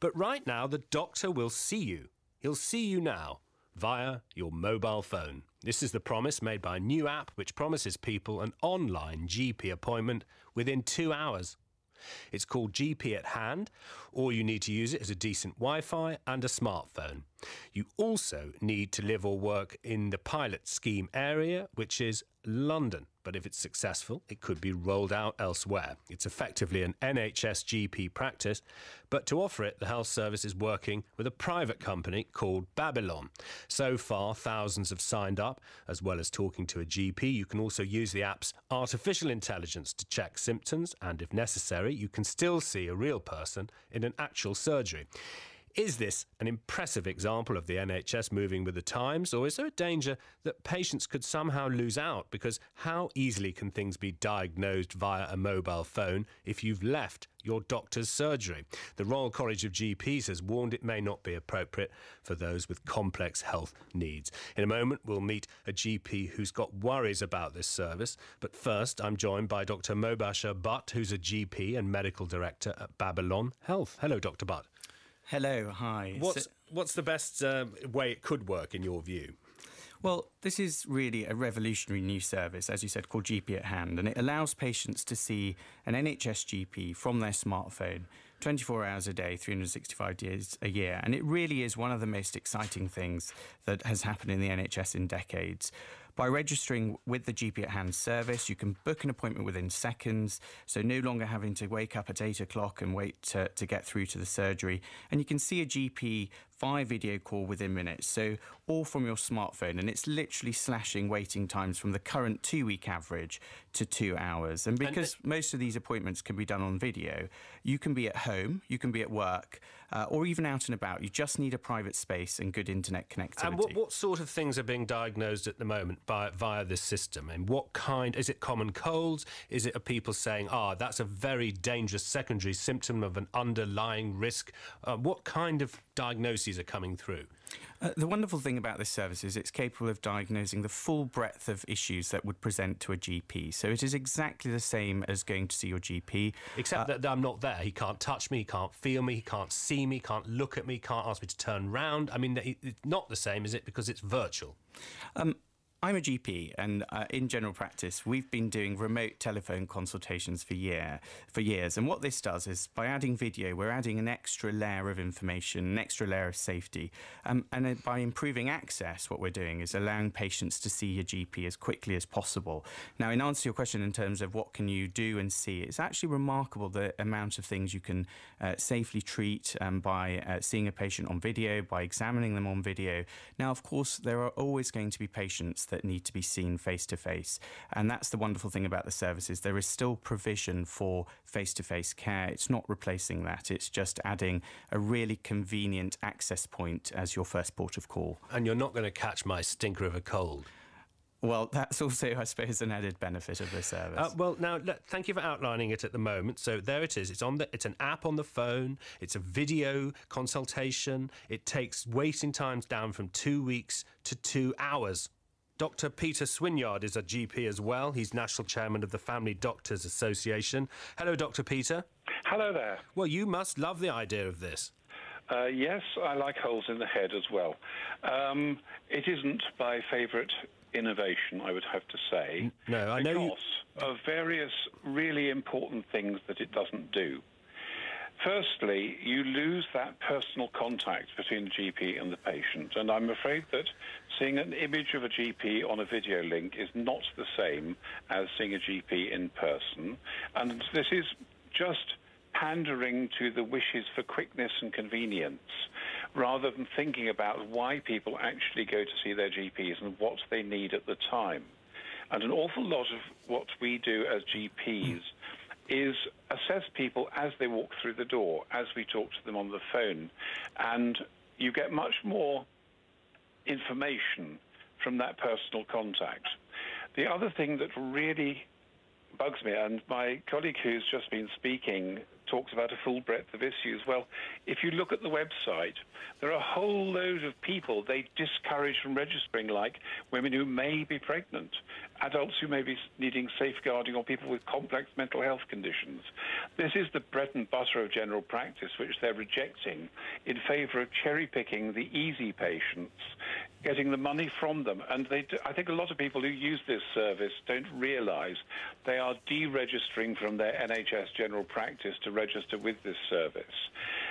But right now, the doctor will see you. He'll see you now via your mobile phone. This is the promise made by a new app which promises people an online GP appointment within 2 hours. It's called GP at Hand. All you need to use it is a decent Wi-Fi and a smartphone. You also need to live or work in the pilot scheme area, which is London. But if it's successful, it could be rolled out elsewhere. It's effectively an NHS GP practice, but to offer it, the health service is working with a private company called Babylon. So far, thousands have signed up. As well as talking to a GP, you can also use the app's artificial intelligence to check symptoms, and if necessary, you can still see a real person in an actual surgery. Is this an impressive example of the NHS moving with the times, or is there a danger that patients could somehow lose out? Because how easily can things be diagnosed via a mobile phone if you've left your doctor's surgery? The Royal College of GPs has warned it may not be appropriate for those with complex health needs. In a moment, we'll meet a GP who's got worries about this service. But first, I'm joined by Dr. Mobasher Butt, who's a GP and medical director at Babylon Health. Hello, Dr. Butt. Hello, hi. What's the best way it could work in your view? Well, this is really a revolutionary new service, as you said, called GP at Hand, and it allows patients to see an NHS GP from their smartphone 24 hours a day, 365 days a year. And it really is one of the most exciting things that has happened in the NHS in decades. By registering with the GP at Hand service, you can book an appointment within seconds, so no longer having to wake up at 8 o'clock and wait to get through to the surgery. And you can see a GP via video call within minutes, so all from your smartphone. And it's literally slashing waiting times from the current 2-week average to 2 hours. And because most of these appointments can be done on video, you can be at home, you can be at work, or even out and about. You just need a private space and good internet connectivity. And what sort of things are being diagnosed at the moment via this system? And what kind? Is it common colds? Is it people saying, that's a very dangerous secondary symptom of an underlying risk? What kind of diagnoses are coming through? The wonderful thing about this service is it's capable of diagnosing the full breadth of issues that would present to a GP. So it is exactly the same as going to see your GP. Except that I'm not there. He can't touch me, he can't feel me, he can't see me, can't look at me, can't ask me to turn round. I mean, it's not the same, is it? Because it's virtual. I'm a GP, and in general practice, we've been doing remote telephone consultations for years. And what this does is, by adding video, we're adding an extra layer of information, an extra layer of safety. And by improving access, what we're doing is allowing patients to see your GP as quickly as possible. Now, in answer to your question in terms of what can you do and see, it's actually remarkable the amount of things you can safely treat by seeing a patient on video, by examining them on video. Now, of course, there are always going to be patients that need to be seen face-to-face. And that's the wonderful thing about the services. There is still provision for face-to-face care. It's not replacing that. It's just adding a really convenient access point as your first port of call. And you're not going to catch my stinker of a cold. Well, that's also, I suppose, an added benefit of the service. Well, now, thank you for outlining it at the moment. So there it is. It's an app on the phone. It's a video consultation. It takes waiting times down from 2 weeks to 2 hours. Dr. Peter Swinyard is a GP as well. He's National Chairman of the Family Doctors Association. Hello, Dr. Peter. Hello there. Well, you must love the idea of this. Yes, I like holes in the head as well. It isn't my favourite innovation, I would have to say. No, I know. Because of various really important things that it doesn't do. Firstly, you lose that personal contact between the GP and the patient, and I'm afraid that seeing an image of a GP on a video link is not the same as seeing a GP in person, and this is just pandering to the wishes for quickness and convenience, rather than thinking about why people actually go to see their GPs and what they need at the time. And an awful lot of what we do as GPs is assess people as they walk through the door, as we talk to them on the phone, and you get much more information from that personal contact. The other thing that really bugs me, and my colleague who's just been speaking talks about a full breadth of issues. Well, if you look at the website, there are a whole load of people they discourage from registering, like women who may be pregnant, adults who may be needing safeguarding, or people with complex mental health conditions. This is the bread and butter of general practice, which they're rejecting in favour of cherry-picking the easy patients, getting the money from them. And I think a lot of people who use this service don't realise they are deregistering from their NHS general practice to register with this service.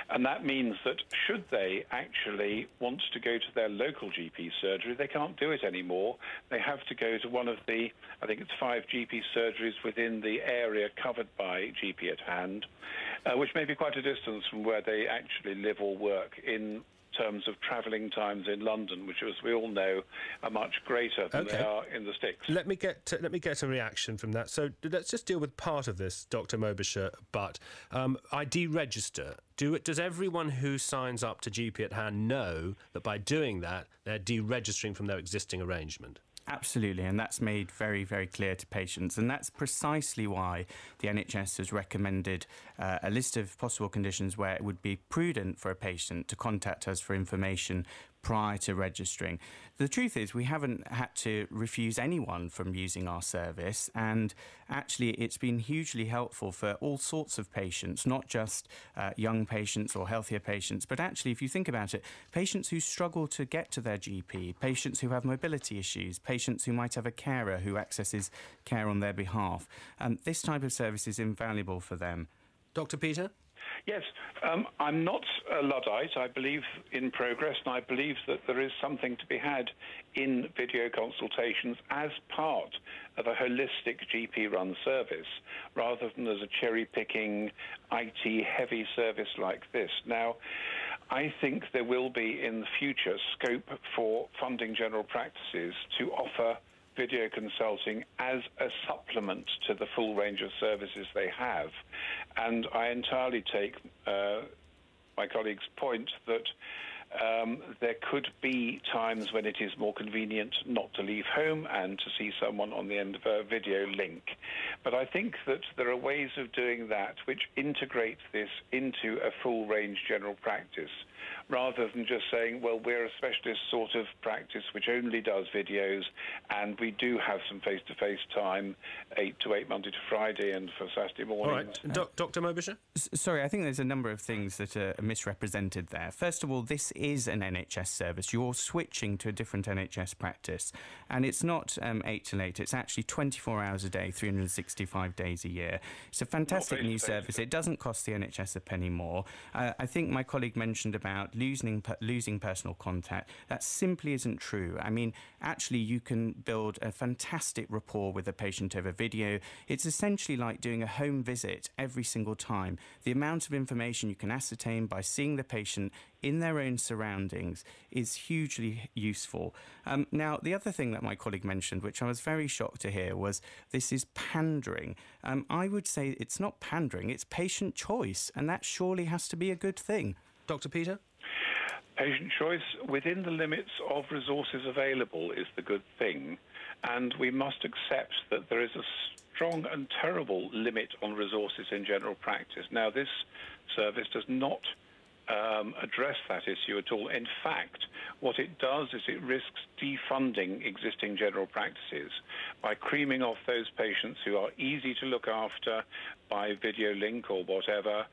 And that means that should they actually want to go to their local GP surgery, they can't do it anymore. They have to go to one of the, I think it's 5 GP surgeries within the area covered by GP at hand, which may be quite a distance from where they actually live or work, in terms of travelling times in London, which, as we all know, are much greater than they are in the sticks. Let me get a reaction from that. So let's just deal with part of this, Dr. Mobasher Butt. I deregister. Does everyone who signs up to GP at hand know that by doing that they're deregistering from their existing arrangement? Absolutely, and that's made very, very clear to patients. And that's precisely why the NHS has recommended a list of possible conditions where it would be prudent for a patient to contact us for information prior to registering. The truth is, we haven't had to refuse anyone from using our service, and actually it's been hugely helpful for all sorts of patients, not just young patients or healthier patients, but actually, if you think about it, patients who struggle to get to their GP, patients who have mobility issues, patients who might have a carer who accesses care on their behalf. This type of service is invaluable for them. Dr. Peter? Yes, I'm not a Luddite. I believe in progress, and I believe that there is something to be had in video consultations as part of a holistic GP-run service, rather than as a cherry-picking, IT-heavy service like this. Now, I think there will be in the future scope for funding general practices to offer video consulting as a supplement to the full range of services they have. And I entirely take my colleague's point that there could be times when it is more convenient not to leave home and to see someone on the end of a video link. But I think that there are ways of doing that which integrate this into a full range general practice, rather than just saying, well, we're a specialist sort of practice which only does videos, and we do have some face-to-face time, 8 to 8 Monday to Friday, and for Saturday mornings. All right. Dr. Mobasher? Sorry, I think there's a number of things that are misrepresented there. First of all, this is an NHS service. You're switching to a different NHS practice, and it's not 8 till 8. It's actually 24 hours a day, 365 days a year. It's a fantastic new service. It doesn't cost the NHS a penny more. I think my colleague mentioned about losing personal contact. That simply isn't true. I mean, actually, you can build a fantastic rapport with a patient over video. It's essentially like doing a home visit every single time. The amount of information you can ascertain by seeing the patient in their own surroundings is hugely useful. Now, the other thing that my colleague mentioned, which I was very shocked to hear, was this is pandering. I would say it's not pandering, it's patient choice, and that surely has to be a good thing. Dr. Peter? Patient choice within the limits of resources available is the good thing, and we must accept that there is a strong and terrible limit on resources in general practice. Now, this service does not address that issue at all. In fact, what it does is it risks defunding existing general practices by creaming off those patients who are easy to look after by video link or whatever,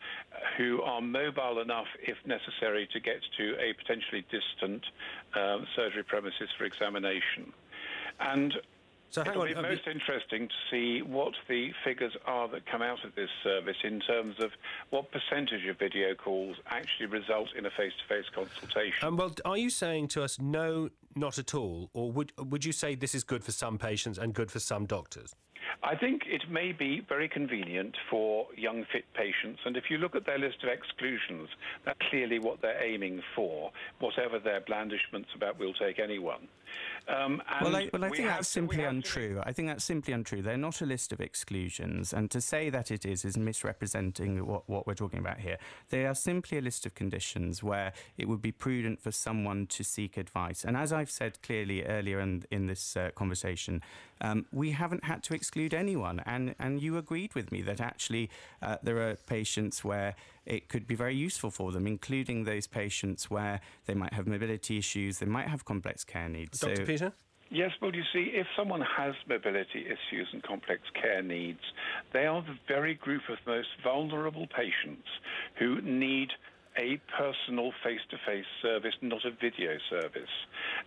who are mobile enough, if necessary, to get to a potentially distant surgery premises for examination. And so it'll be most interesting to see what the figures are that come out of this service in terms of what percentage of video calls actually result in a face-to-face consultation. Well, are you saying to us, no, not at all, or would you say this is good for some patients and good for some doctors? I think it may be very convenient for young, fit patients, and if you look at their list of exclusions, that's clearly what they're aiming for. Whatever their blandishments about, we'll take anyone. Well, I think that's simply untrue. I think that's simply untrue. They're not a list of exclusions, and to say that it is misrepresenting what we're talking about here. They are simply a list of conditions where it would be prudent for someone to seek advice. And as I've said clearly earlier in this conversation, we haven't had to exclude exclude anyone. And you agreed with me that actually there are patients where it could be very useful for them, including those patients where they might have mobility issues, they might have complex care needs. Dr. Peter? Yes, well, you see, if someone has mobility issues and complex care needs, they are the very group of most vulnerable patients who need a personal face-to-face service, not a video service.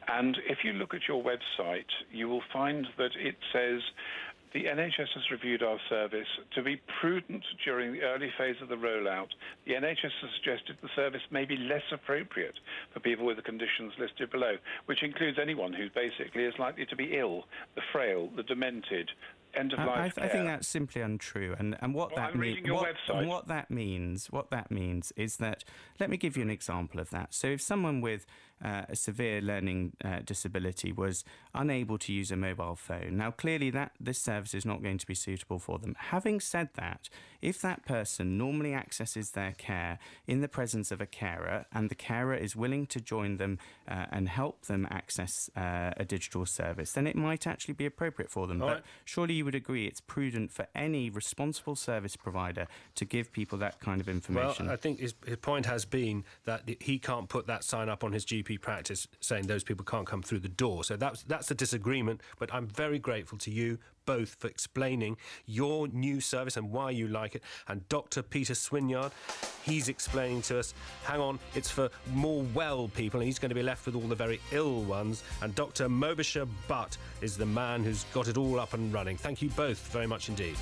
And if you look at your website, you will find that it says, the NHS has reviewed our service. To be prudent during the early phase of the rollout, the NHS has suggested the service may be less appropriate for people with the conditions listed below, which includes anyone who basically is likely to be ill, the frail, the demented, end-of-life care. I think that's simply untrue. And what that means, what that means is that, let me give you an example of that. So if someone with a severe learning disability was unable to use a mobile phone, now clearly this service is not going to be suitable for them. Having said that, if that person normally accesses their care in the presence of a carer, and the carer is willing to join them and help them access a digital service, then it might actually be appropriate for them. But surely you would agree it's prudent for any responsible service provider to give people that kind of information. Well, I think his point has been that he can't put that sign up on his GP practice saying those people can't come through the door. So that's a disagreement, but I'm very grateful to you both for explaining your new service and why you like it. And Dr. Peter Swinyard, he's explaining to us, hang on, it's for more well people, and he's going to be left with all the very ill ones. And Dr. Mobasher Butt is the man who's got it all up and running. Thank you both very much indeed.